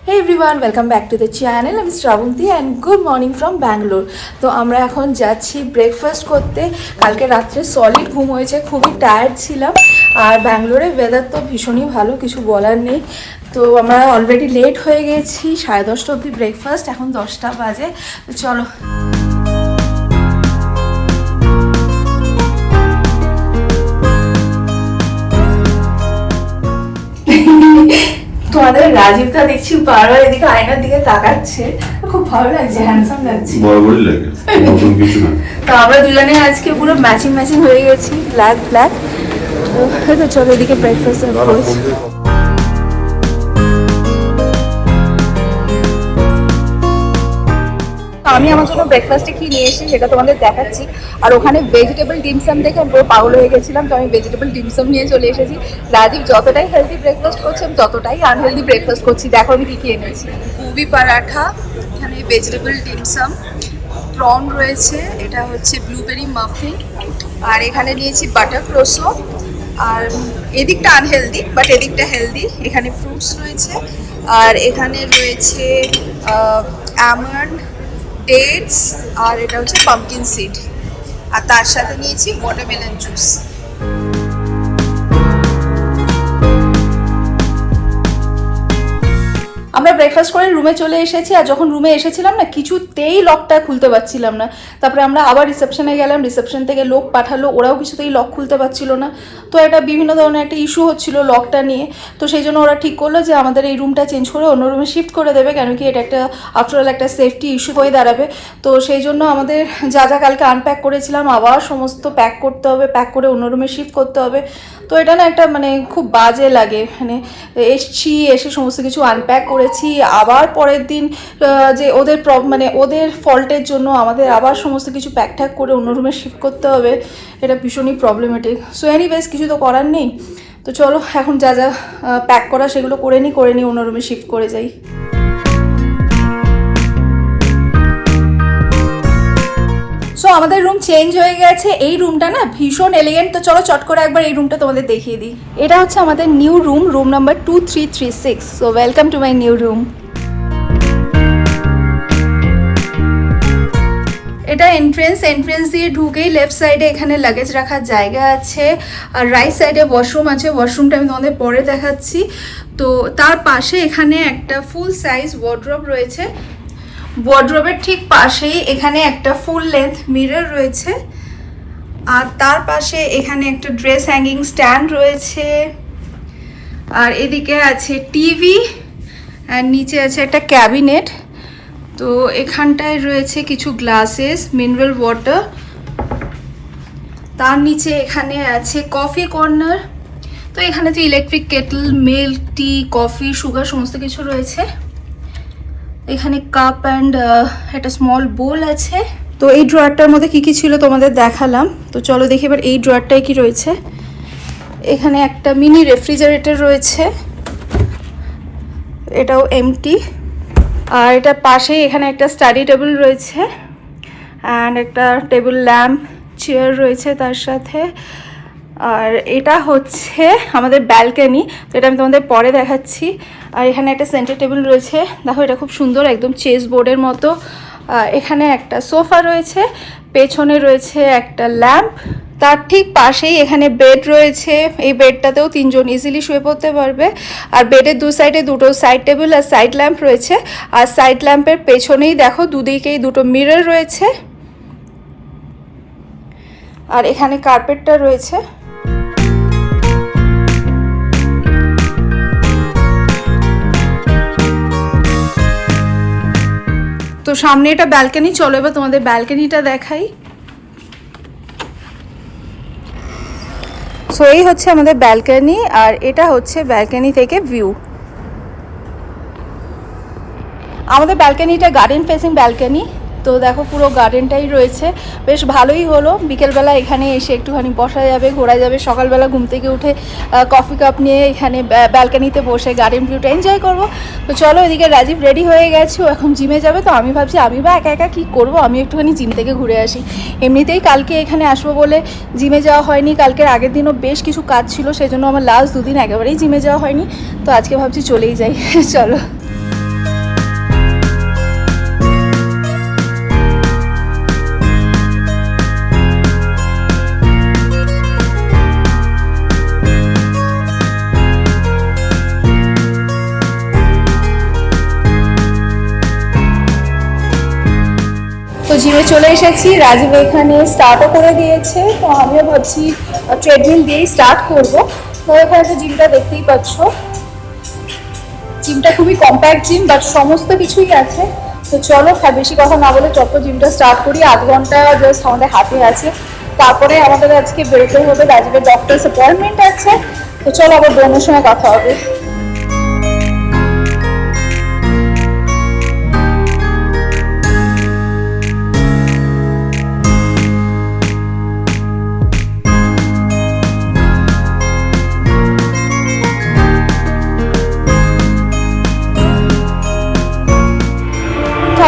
Hey everyone, welcome back to the channel. I'm Shravanti and good morning from Bangalore. তো আমরা এখন যাচ্ছি breakfast করতে। কালকে রাত্রে সলিড ঘুম হয়েছে, খুবই টায়ার্ড ছিলাম। আর ব্যাঙ্গালোরে ওয়েদার তো ভীষণই ভালো, কিছু বলার নেই। তো আমরা অলরেডি লেট হয়ে গেছি, 10:30 অবধি ব্রেকফাস্ট, এখন 10টা বাজে। তো চলো। তোমাদের রাজীবটা দেখছি বারবার এদিকে আয়নার দিকে তাকাচ্ছে, খুব ভালো লাগছে, হ্যান্ডসাম লাগছে, বরাবরই লাগে, নতুন কিছু না। তো আমরা দুজনে আজকে পুরো ম্যাচিং হয়ে গেছি, ব্ল্যাক ব্ল্যাক। তো চলো এদিকে ব্রেকফাস্ট সার্ভ করছি। আমি আমার জন্য ব্রেকফাস্টে কি নিয়ে এসেছি সেটা তোমাদের দেখাচ্ছি। আর ওখানে ভেজিটেবল ডিমসাম দেখে আমি পুরো পাগল হয়ে গেছিলাম, তো আমি ভেজিটেবল ডিমসাম নিয়ে চলে এসেছি। রাজীব যতটাই হেলদি ব্রেকফাস্ট করছে আমি ততটাই আনহেলদি ব্রেকফাস্ট করছি। দেখো আমি কী কী এনেছি। গোবি পরাঠা, এখানে ভেজিটেবল ডিমসাম, প্রন রয়েছে, এটা হচ্ছে ব্লুবেরি মাফিন, আর এখানে নিয়েছি বাটার ক্রোসো। আর এদিকটা আনহেলদি বাট এদিকটা হেলদি, এখানে ফ্রুটস রয়েছে, আর এখানে রয়েছে আমন্ড, ডেটস, আর এটা হচ্ছে পাম্পকিন সিড, আর তার সাথে নিয়েছি ওয়াটারমেলন জুস। আমরা ব্রেকফাস্ট করে রুমে চলে এসেছি। আর যখন রুমে এসেছিলাম না, কিছুতেই লকটা খুলতে পারছিলাম না। তারপরে আমরা আবার রিসেপশনে গেলাম, রিসেপশন থেকে লোক পাঠালো, ওরাও কিছুতেই লক খুলতে পারছিল না। তো এটা বিভিন্ন ধরনের একটা ইস্যু হচ্ছিল লকটা নিয়ে। তো সেই জন্য ওরা ঠিক করলো যে আমাদের এই রুমটা চেঞ্জ করে অন্য রুমে শিফট করে দেবে, কেন কি এটা একটা আফটারঅল একটা সেফটি ইস্যু হয়ে দাঁড়াবে। তো সেই জন্য আমাদের যা যা কালকে আনপ্যাক করেছিলাম আবার সমস্ত প্যাক করতে হবে, প্যাক করে অন্য রুমে শিফট করতে হবে। তো এটা না একটা মানে খুব বাজে লাগে, মানে এসে সমস্ত কিছু আনপ্যাক করেছি, আবার পরের দিন যে ওদের মানে ওদের ফল্টের জন্য আমাদের আবার সমস্ত কিছু প্যাক ট্যাক করে অন্য রুমে শিফট করতে হবে। এটা ভীষণই প্রবলেমেটিক। সো এনিওয়েজ কিছু তো করার নেই। তো চলো এখন যা যা প্যাক করা সেগুলো করে নিই অন্য রুমে শিফট করে যাই। সো আমাদের রুম চেঞ্জ হয়ে গেছে। এই রুমটা না ভীষণ এলিগেন্ট। তো চলো চট করে একবার এই রুমটা তোমাদের দেখিয়ে দিই। এটা হচ্ছে আমাদের new room, room number 2336। So welcome to my new room. এটা এন্ট্রেন্স দিয়ে ঢুকেই লেফট সাইডে এখানে লাগেজ রাখার জায়গা আছে, আর রাইট সাইডে ওয়াশরুম আছে। ওয়াশরুমটা আমি তোমাদের পরে দেখাচ্ছি। তো তার পাশে এখানে একটা ফুল সাইজ ওয়ার্ড্রপ রয়েছে। ওয়ার্ড্রবের ঠিক পাশেই এখানে একটা ফুল লেন্থ মিরর রয়েছে, আর তার পাশে এখানে একটা ড্রেস হ্যাঙ্গিং স্ট্যান্ড রয়েছে, আর এদিকে আছে টিভি, আর নিচে আছে একটা ক্যাবিনেট। তো এখানটায় রয়েছে কিছু গ্লাসেস, মিনারেল ওয়াটার। তার নিচে এখানে আছে কফি কর্নার। তো এখানে তো ইলেকট্রিক কেটল, মিল্ক, টি, কফি, সুগার সমস্ত কিছু রয়েছে। এখানে কাপ অ্যান্ড একটা স্মল বোল আছে। তো এই ড্রয়ারটার মধ্যে কী কী ছিল তোমাদের দেখালাম। তো চলো দেখি এবার এই ড্রয়ারটায় কি রয়েছে। এখানে একটা মিনি রেফ্রিজারেটর রয়েছে, এটাও এমটি। আর এটা পাশেই এখানে একটা স্টাডি টেবিল রয়েছে, অ্যান্ড একটা টেবিল ল্যাম্প, চেয়ার রয়েছে তার সাথে। আর এটা হচ্ছে আমাদের ব্যালকনি। তো এটা আমি তোমাদের পরে দেখাচ্ছি। আর এখানে একটা সেন্টার টেবিল রয়েছে, দেখো এটা খুব সুন্দর, একদম চেস বোর্ডের মতো। এখানে একটা সোফা রয়েছে, পেছনে রয়েছে একটা ল্যাম্প। তার ঠিক পাশেই এখানে বেড রয়েছে। এই বেডটাতেও 3 জন ইজিলি শুয়ে পড়তে পারবে। আর বেডের দু সাইডে দুটো সাইড টেবিল আর সাইড ল্যাম্প রয়েছে। আর সাইড ল্যাম্পের পেছনেই দেখো দুদিকেই দুটো মিরর রয়েছে। আর এখানে কার্পেটটা রয়েছে। তো সামনে এটা ব্যালকনি, চলো এবার তোমাদের ব্যালকনিটা দেখাই। সো এই হচ্ছে আমাদের ব্যালকনি, আর এটা হচ্ছে ব্যালকনি থেকে ভিউ। আমাদের ব্যালকনিটা গার্ডেন ফেসিং ব্যালকনি। তো দেখো পুরো গার্ডেনটাই রয়েছে, বেশ ভালোই হলো। বিকেলবেলা এখানে এসে একটুখানি বসা যাবে, ঘোরা যাবে। সকালবেলা ঘুম থেকে উঠে কফি কাপ নিয়ে এখানে ব্যালকনিতে বসে গার্ডেন ভিউটা এনজয় করবো। তো চলো এদিকে রাজীব রেডি হয়ে গেছে, ও এখন জিমে যাবে। তো আমি ভাবছি আমি বা একা একা কী করবো, আমি একটুখানি জিম থেকে ঘুরে আসি। এমনিতেই কালকে এখানে আসবো বলে জিমে যাওয়া হয়নি, কালকের আগের দিনও বেশ কিছু কাজ ছিল, সেই জন্য আমার লাস্ট 2 দিন একেবারেই জিমে যাওয়া হয়নি। তো আজকে ভাবছি চলেই যাই। চলো। তো জিমে চলে এসেছি, রাজীব এখানে স্টার্টও করে দিয়েছে। তো আমিও ভাবছি ট্রেডমিল দিয়েই স্টার্ট করবো। তো এখানে তো জিমটা দেখতেই পাচ্ছ, জিমটা খুবই কম্প্যাক্ট জিম, বাট সমস্ত কিছুই আছে। তো চলো আর বেশি কথা না বলে চট জিমটা স্টার্ট করি। 8 ঘন্টা জাস্ট আমাদের হাতে আছে, তারপরে আমাদের আজকে বেরোতে হবে, রাজীবের ডক্টরস অ্যাপয়েন্টমেন্ট আছে। তো চলো আবার বোনের সময় কথা হবে।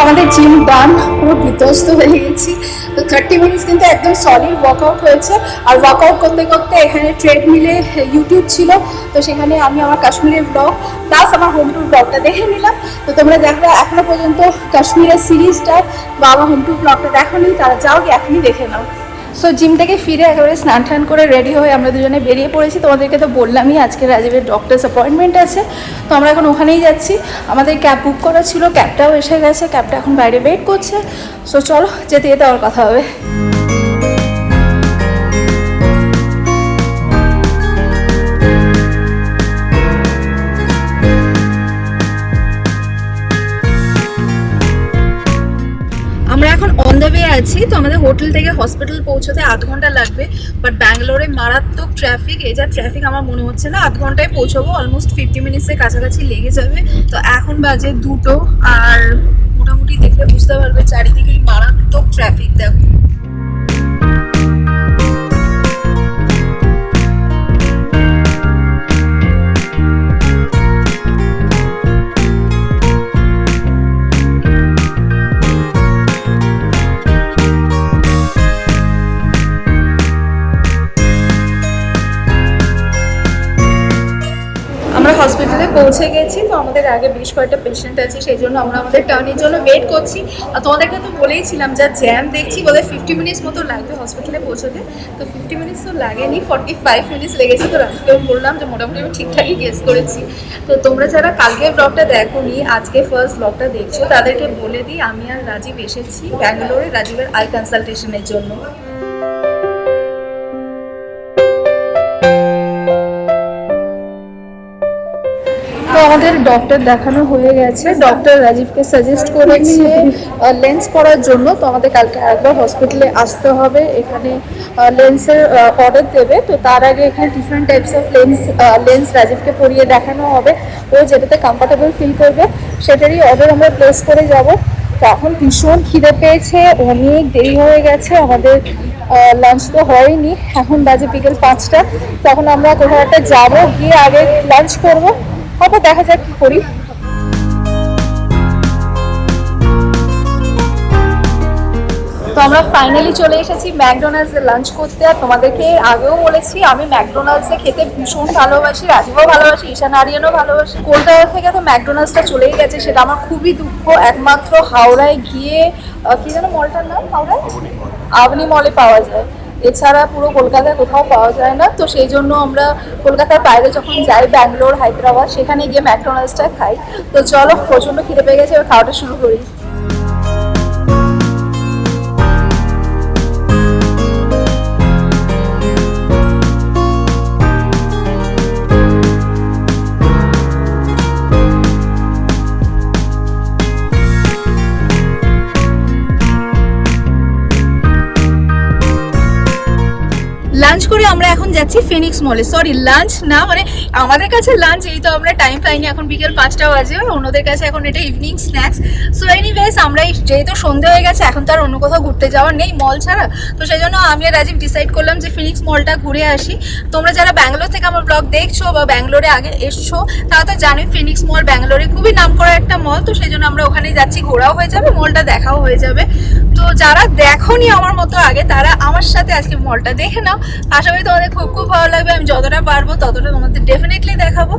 আমাদের জিম ডান, পুরো বিধ্বস্ত হয়ে গেছি। তো 30 মিনিটস কিন্তু একদম সলিড ওয়ার্কআউট হয়েছে। আর ওয়ার্কআউট করতে করতে এখানে ট্রেডমিলে ইউটিউব ছিল, তো সেখানে আমি আমার কাশ্মীরের ব্লগ প্লাস আমার হোম ট্যুর ব্লগটা দেখে নিলাম। তো তোমরা যারা এখনো পর্যন্ত কাশ্মীরের সিরিজটা বা আমার হোম ট্যুর ব্লগটা দেখোনি, তারা যাও গিয়ে এখনই দেখে নাও। সো জিম থেকে ফিরে একেবারে স্নান টান করে রেডি হয়ে আমরা দুজনে বেরিয়ে পড়েছি। তোমাদেরকে তো বললামই আজকে রাজীবের ডক্টরস অ্যাপয়েন্টমেন্ট আছে, তো আমরা এখন ওখানেই যাচ্ছি। আমাদের ক্যাব বুক করা ছিল, ক্যাবটাও এসে গেছে, ক্যাবটা এখন বাইরে ওয়েট করছে। সো চলো যেতে যেতে আবার কথা হবে। আমরা এখন অন দ্য ওয়ে আছি। তো আমাদের হোটেল থেকে হসপিটাল পৌঁছতে 8 ঘন্টা লাগবে, বাট ব্যাঙ্গালোরে মারাত্মক ট্রাফিক। এই যা ট্রাফিক আমার মনে হচ্ছে না 8 ঘন্টায় পৌঁছবো, অলমোস্ট 50 মিনিটসের কাছাকাছি লেগে যাবে। তো এখন বাজে 2টো, আর মোটামুটি দেখলে বুঝতে পারবে চারিদিকেই মারাত্মক ট্রাফিক। দেখো হসপিটালে পৌঁছে গেছি। তো আমাদের আগে বেশ কয়েকটা পেশেন্ট আছে, সেই জন্য আমরা আমাদের টার্নের জন্য ওয়েট করছি। আর তোমাদেরকে তো বলেইছিলাম যা জ্যাম দেখছি, বোধহয় 50 মিনিটস মতো লাগবে হসপিটালে পৌঁছতে। তো 50 মিনিটস তো লাগেনি, 45 মিনিটস লেগেছে। তো রাজকেও বললাম যে মোটামুটি আমি ঠিকঠাকই গেস করেছি। তো তোমরা যারা কালকের ব্লগটা দেখোনি, আজকে ফার্স্ট ব্লগটা দেখছো, তাদেরকে বলে দিই আমি আর রাজীব এসেছি ব্যাঙ্গালোরে রাজীবের আই কনসালটেশনের জন্য। তো আমাদের ডক্টর দেখানো হয়ে গেছে, ডক্টর রাজীবকে সাজেস্ট করেছে লেন্স পরার জন্য। তো আমাদের কালকে একবার হসপিটালে আসতে হবে, এখানে লেন্সের অর্ডার দেবে। তো তার আগে এখানে ডিফারেন্ট টাইপস অফ লেন্স রাজীবকে পরিয়ে দেখানো হবে। ও যেটাতে কমফর্টেবল ফিল করবে সেটারই অর্ডার আমরা প্লেস করে যাব। তো এখন ভীষণ খিদে পেয়েছে, অনেক দেরি হয়ে গেছে, আমাদের লাঞ্চ তো হয়নি, এখন বাজে বিকেল 5টা। তখন আমরা কোথাও একটা যাবো, গিয়ে আগে লাঞ্চ করবো, হয়তো দেখা যাক কি করি। তো আমরা ফাইনালি চলে এসেছি ম্যাকডোনাল্ডসে লাঞ্চ করতে। আর তোমাদেরকে আগেও বলেছি আমি ম্যাকডোনাল্ডসে খেতে ভীষণ ভালোবাসি, রাজীবও ভালোবাসি, ঈশান আরিয়ানও ভালোবাসি। কলকাতা থেকে তো ম্যাকডোনাল্ডসটা চলেই গেছে, সেটা আমার খুবই দুঃখ। একমাত্র হাওড়ায় গিয়ে কি যেন মলটার নাম, হাওড়ায় আবনি মলে পাওয়া যায়, এছাড়া পুরো কলকাতায় কোথাও পাওয়া যায় না। তো সেই জন্য আমরা কলকাতার বাইরে যখন যাই, ব্যাঙ্গালোর, হায়দ্রাবাদ, সেখানে গিয়ে ম্যাকডোনাল্ডসটা খাই। তো চলো, প্রচণ্ড খিদে পেয়ে গেছে, এবার খাওয়াটা শুরু করি। লাঞ্চ করে আমরা এখন যাচ্ছি ফিনিক্স মলে। সরি, লাঞ্চ না, মানে আমাদের কাছে লাঞ্চ, এই তো আমরা টাইম পাইনি, এখন বিকেল 5টা বাজে, অন্যদের কাছে এখন এটা ইভিনিং স্ন্যাক্স। সো এনিওয়েজ আমরা যেহেতু সন্ধ্যে হয়ে গেছে, এখন তো আর অন্য কোথাও ঘুরতে যাওয়ার নেই মল ছাড়া। তো সেই জন্য আমি আর রাজীব ডিসাইড করলাম যে ফিনিক্স মলটা ঘুরে আসি। তোমরা যারা ব্যাঙ্গালোর থেকে আমার ব্লগ দেখছো বা ব্যাঙ্গালোরে আগে এসছো, তারা তো জানোই ফিনিক্স মল ব্যাঙ্গালোরে খুবই নাম করা একটা মল। তো সেই জন্য আমরা ওখানেই যাচ্ছি, ঘোরাও হয়ে যাবে, মলটা দেখাও হয়ে যাবে। তো যারা দেখোনি আমার মতো আগে, তারা আমার সাথে আজকে মলটা দেখে নাও, আশা করি তোমাদের খুব খুব ভালো লাগবে। আমি যতটা পারবো ততটা তোমাদের ডেফিনেটলি দেখাবো।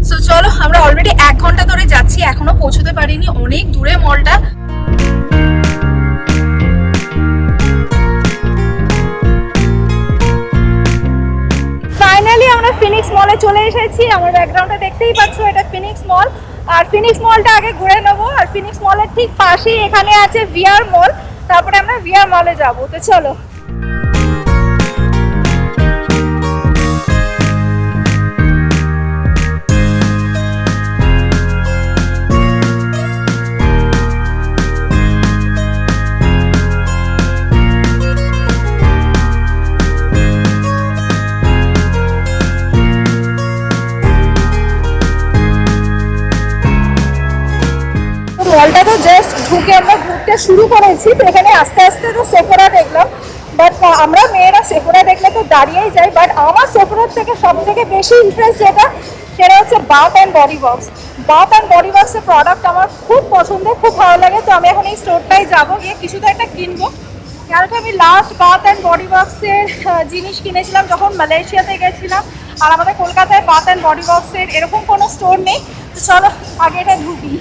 সো চলো, আমরা অলরেডি 1 ঘন্টা ধরে যাচ্ছি, এখনো পৌঁছতে পারিনি, অনেক দূরে মলটা। ফাইনালি আমরা ফিনিক্স মলে চলে এসেছি। আমার ব্যাকগ্রাউন্ডে দেখতেই পাচ্ছ, এটা ফিনিক্স মল। আর ফিনিক্স মলটা আগে ঘুরে নেবো। আর ফিনিক্স মলের ঠিক পাশেই এখানে আছে ভিআর মল। তারপরে আমরা ভিআর মলে যাবো। তো চলো। মলটা তো জাস্ট ঢুকে আমরা ঘুরতে শুরু করেছি, তো এখানে আস্তে আস্তে তো সেফোরা দেখলাম, বাট আমরা মেয়েরা সেফোরা দেখলে তো দাঁড়িয়েই যাই, বাট আমার সেফোরার থেকে সব থেকে বেশি ইন্টারেস্ট যেটা সেটা হচ্ছে Bath and Body Works. Bath and Body ওয়ার্কসের প্রোডাক্ট আমার খুব পছন্দের, খুব ভালো লাগে। তো আমি এখন এই স্টোরটায় যাবো, গিয়ে কিছু তো একটা কিনবো। কারণ আমি লাস্ট বাথ অ্যান্ড বডি ওয়ার্কসের জিনিস কিনেছিলাম যখন মালয়েশিয়াতে গেছিলাম, আর আমাদের কলকাতায় বাথ অ্যান্ড বডি ওয়ার্কসের এরকম কোনো স্টোর নেই। তো চলো আগে এটা ঢুকি।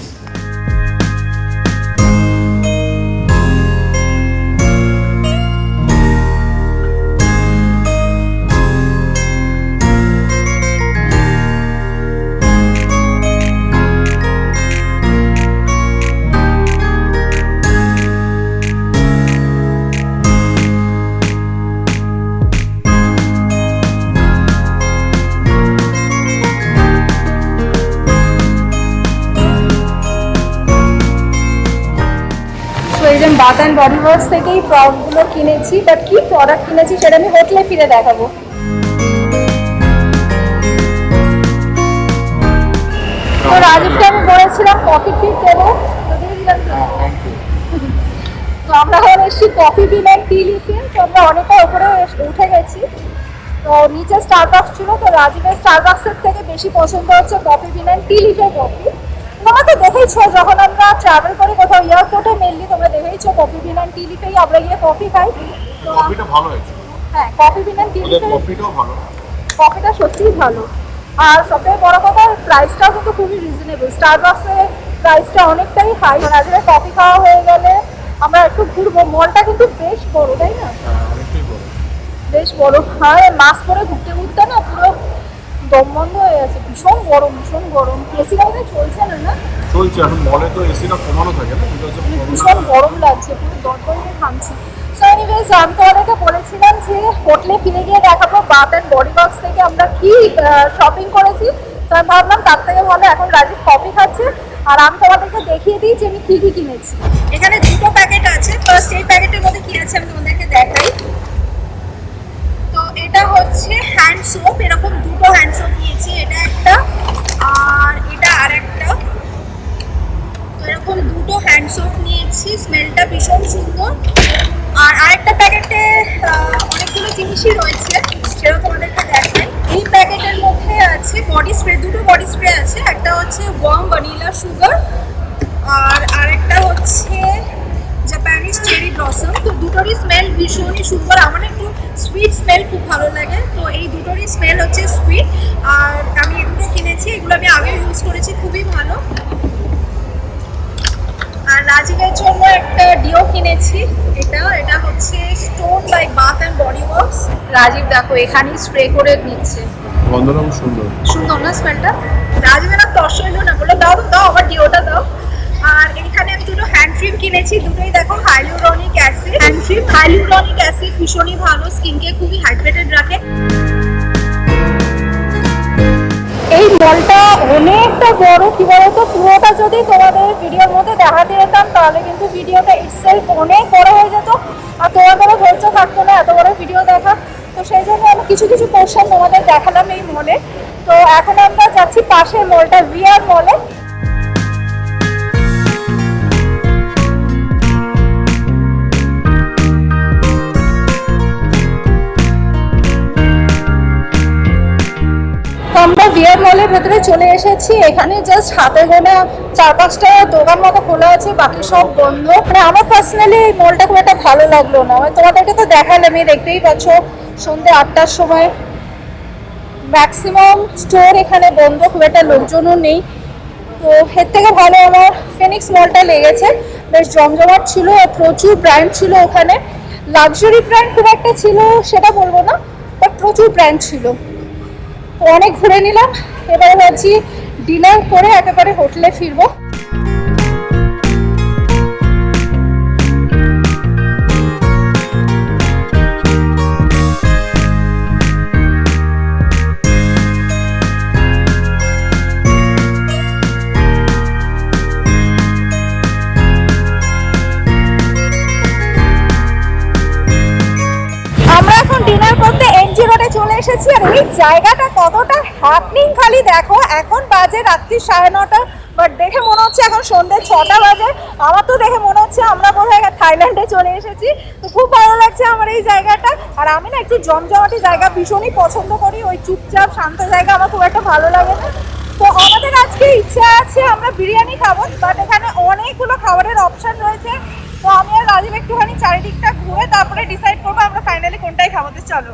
এই যে বাথ অ্যান্ড বডি ওয়ার্কস থেকেই প্রোডাক্টগুলো কিনেছি, বাট কি প্রোডাক্ট কিনেছি সেটা আমি হোটেলে ফিরে দেখাবো। তো রাজীবকে আমি বলেছিলাম কফি ঠিক দেবো, তো আমরা এখন এসেছি কফি বিন অ্যান্ড টি লিফে। তো আমরা অনেকটা উপরে উঠে গেছি, তো নিচে স্টারবাক্স ছিল, তো রাজীবের স্টারবাক্সের থেকে বেশি পছন্দ হচ্ছে কফি বিন অ্যান্ড টি লিফের কফি। তোমরা তো দেখেইছো যখন আমরা ট্রাভেল করি কোথাও এয়ারপোর্টে, মেনলি তোমরা দেখেইছো কফি বিন অ্যান্ড টি লিফেই আমরা গিয়ে কফি খাই। তো কফিটা ভালো হয়েছে। হ্যাঁ, কফি বিন অ্যান্ড টি লিফে কফিটাও ভালো, কফিটা সত্যিই ভালো। আর সবথেকে বড় কথা প্রাইসটাও কিন্তু খুবই রিজনেবল। স্টারবাক্সের প্রাইসটা অনেকটাই হাই। রাজীবের কফি খাওয়া হয়ে গেলে আমরা একটু ঘুরবো। মলটা কিন্তু বেশ বড়, তাই না? অনেকটাই বড়, বেশ বড়। আর মাস্ক পরে ঘুরতে ঘুরতে না পুরো দম বন্ধ হয়ে গেছে, ভীষণ গরম, ভীষণ গরম। এসি কাউকে চলছে না, না চলছে এখন। মলে তো এসিটা কমানো থাকে না, ভীষণ গরম লাগছে, পুরো দরদরে ঘামছি। সো এনিওয়েজ আমি তোমাদেরকে বলেছিলাম যে হোটেলে ফিরে গিয়ে দেখাবো বাথ অ্যান্ড বডি ওয়ার্কস থেকে আমরা কি শপিং করেছি। তো আমি ভাবলাম তার থেকে ভালো এখন রাজীব কফি খাচ্ছে, আর আমি তোমাদেরকে দেখিয়ে দিই যে আমি কী কী কিনেছি। এখানে দুটো প্যাকেট আছে। ফার্স্ট এই প্যাকেটের মধ্যে কী আছে আমি তোমাদেরকে দেখাই। তো এটা হচ্ছে হ্যান্ড সোপ, এরকম দুটো হ্যান্ড সোপ নিয়েছি, এটা একটা আর এটা আরেকটা। তো এরকম দুটো হ্যান্ড সোপ নিয়েছি, স্মেলটা ভীষণ সুন্দর। আর আরেকটা প্যাকেটে অনেকগুলো জিনিসই রয়েছে, সেটা তোমাদেরকে দেখাই। এই প্যাকেটের মধ্যে আছে বডি স্প্রে, দুটো বডি স্প্রে আছে। একটা হচ্ছে ওয়ার্ম ভ্যানিলা সুগার আর আরেকটা হচ্ছে জাপানিজ চেরি ব্লসম। তো দুটোরই স্মেল ভীষণই সুন্দর, আমার একটু সুইট স্মেল খুব ভালো লাগে। তো এই দুটোরই স্মেল হচ্ছে সুইট, আর আমি এগুলো কিনেছি, এগুলো আমি আগে ইউজ করেছি, খুবই ভালো। আর রাজীবের জন্য একটা ডিও কিনেছি, এটা হচ্ছে stone by Bath and Body Works. Rajib দেখো এখানেই স্প্রে করে দিচ্ছে, গন্ধটা খুব সুন্দর, সুন্দর না স্মেলটা? রাজীবের আর তর্স হইলো না, বলে দাও দাও আমার ডিওটা দাও। আর এখানে আমি দুটো হ্যান্ড ক্রিম কিনেছি, দুটোই দেখো hyaluronic acid. Hand cream hyaluronic acid ভীষণই ভালো, স্কিনকে খুবই হাইড্রেটেড রাখে। এই মলটা অনেকটা বড়, কি বলতো পুরোটা যদি তোমাদের ভিডিওর মধ্যে দেখাতে যেতাম তাহলে কিন্তু ভিডিওটা ইটসেলফ অনেক বড় হয়ে যেত, আর তোমাদেরও ধৈর্য থাকতো না এত বড় ভিডিও দেখা। তো সেই জন্য আমি কিছু কিছু পোর্শন তোমাদের দেখালাম এই মলে। তো এখন আমরা যাচ্ছি পাশের মলটা ভিআর মলে। আমরা ভিআর মলের ভেতরে চলে এসেছি। এখানে জাস্ট হাতে গোনা 4-5টা দোকান মতো খোলা আছে, বাকি সব বন্ধ। মানে আমার পার্সোনালি এই মলটা খুব একটা ভালো লাগলো না। তোমাদেরকে তো দেখালাম, দেখতেই পাচ্ছ সন্ধ্যে 8টার সময় ম্যাক্সিমাম স্টোর এখানে বন্ধ, খুব একটা লোকজনও নেই। তো এর থেকে ভালো আমার ফিনিক্স মলটা লেগেছে, বেশ জমজমাট ছিল, প্রচুর ব্র্যান্ড ছিল ওখানে। লাক্সারি ব্র্যান্ড খুব একটা ছিল সেটা বলবো না, বাট প্রচুর ব্র্যান্ড ছিল। তো অনেক ঘুরে নিলাম, এবারে ভাবছি ডিনার করে একেবারে হোটেলে ফিরবো। এসেছি আর এই জায়গাটা কতটা হ্যাপনিং খালি দেখো। এখন বাজে রাত্রি 9:30, বাট দেখে মনে হচ্ছে এখন সন্ধ্যে 6টা বাজে। আমার তো দেখে মনে হচ্ছে আমরা বোধহয় থাইল্যান্ডে চলে এসেছি। তো খুব ভালো লাগছে আমার এই জায়গাটা। আর আমি না একটু জমজমাটি জায়গা ভীষণই পছন্দ করি, ওই চুপচাপ শান্ত জায়গা আমার খুব একটা ভালো লাগে না। তো আমাদের আজকে ইচ্ছা আছে আমরা বিরিয়ানি খাবো, বাট এখানে অনেকগুলো খাবারের অপশন রয়েছে। তো আমি আর রাজীব একটুখানি চারিদিকটা ঘুরে তারপরে ডিসাইড করবো আমরা ফাইনালি কোনটাই খাবো। তো চলো।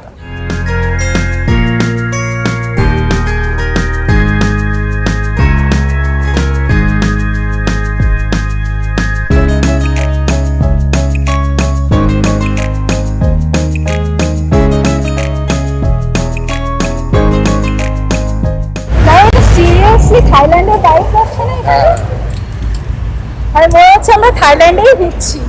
সিরিয়াসলি থাইল্যান্ডের বাইক যাচ্ছে না এখানে? আর মনে হচ্ছে আমরা থাইল্যান্ডেই ঘুরছি।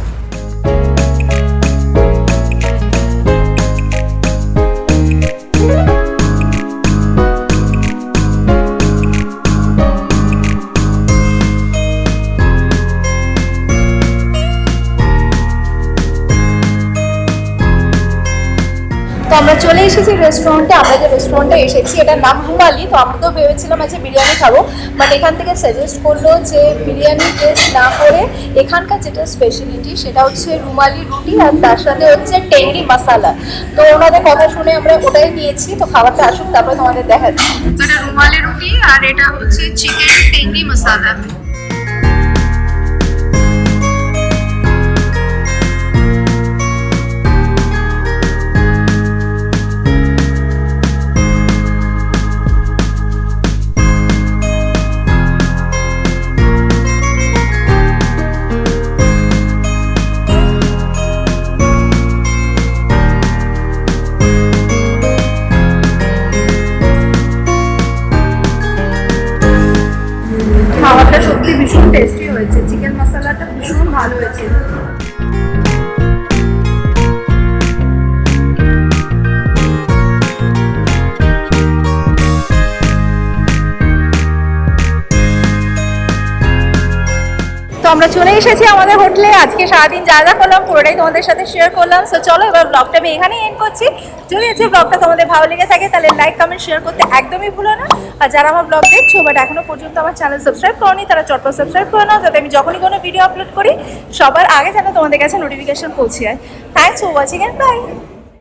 তো আমরা চলে এসেছি রেস্টুরেন্টে। আমরা যে রেস্টুরেন্টে এসেছি এটার নাম রুমালি। তো আমরা তো ভেবেছিলাম আজকে বিরিয়ানি খাবো, বাট এখান থেকে সাজেস্ট করলো যে বিরিয়ানি টেস্ট না করে এখানকার যেটা স্পেশালিটি সেটা হচ্ছে রুমালি রুটি আর তার সাথে হচ্ছে টেংরি মশালা। তো ওনাদের কথা শুনে আমরা ওটাই নিয়েছি। তো খাবারটা আসুক তারপরে তোমাদের দেখাচ্ছি। এটা রুমালি রুটি আর এটা হচ্ছে চিকেন টেংরি মশালা। খাবারটা সত্যি ভীষণ টেস্টি হয়েছে, চিকেন মশলাটা ভীষণ ভালো হয়েছে। তো আমরা চলে এসেছি আমাদের হোটেলে। আজকে সারাদিন যা যা করলাম পুরোটাই তোমাদের সাথে শেয়ার করলাম। সো চলো এবার ব্লগটা আমি এখানেই এন্ড করছি। যদি আজকে ব্লগটা তোমাদের ভালো লেগে থাকে তাহলে লাইক কমেন্ট শেয়ার করতে একদমই ভুলো না। আর যারা আমার ব্লগ দেখছো বাট এখনো পর্যন্ত আমার চ্যানেল সাবস্ক্রাইব করোনি তারা চটপট সাবস্ক্রাইব করে নাও, যাতে আমি যখনই কোনো ভিডিও আপলোড করি সবার আগে যেন তোমাদের কাছে নোটিফিকেশন পৌঁছে যায়। Thanks for watching and by.